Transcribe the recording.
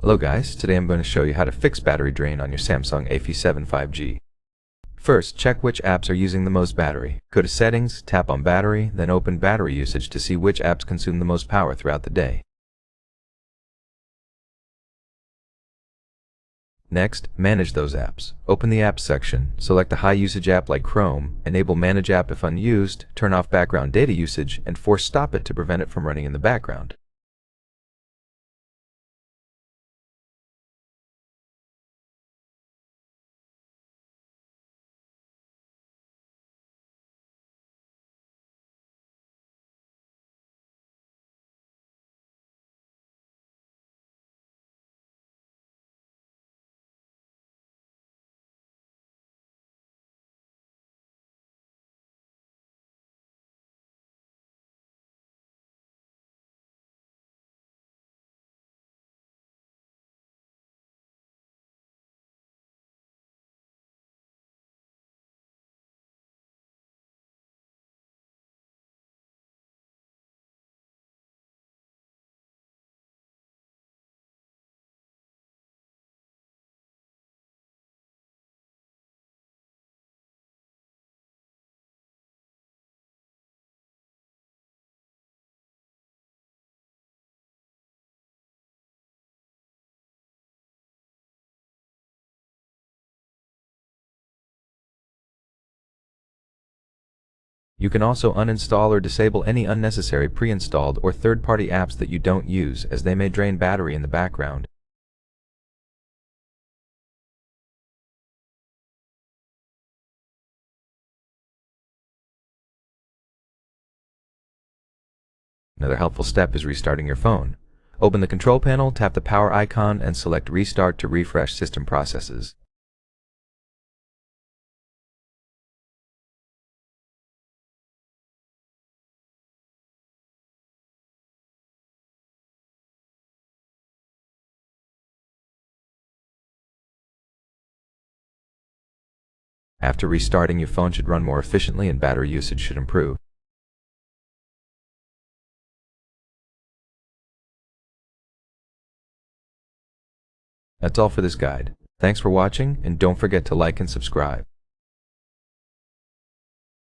Hello guys, today I'm going to show you how to fix battery drain on your Samsung A57 5G. First, check which apps are using the most battery. Go to Settings, tap on Battery, then open Battery Usage to see which apps consume the most power throughout the day. Next, manage those apps. Open the Apps section, select a high-usage app like Chrome, enable Manage App if unused, turn off background data usage, and force stop it to prevent it from running in the background. You can also uninstall or disable any unnecessary pre-installed or third-party apps that you don't use, as they may drain battery in the background. Another helpful step is restarting your phone. Open the control panel, tap the power icon, and select Restart to refresh system processes. After restarting, your phone should run more efficiently and battery usage should improve. That's all for this guide. Thanks for watching, and don't forget to like and subscribe.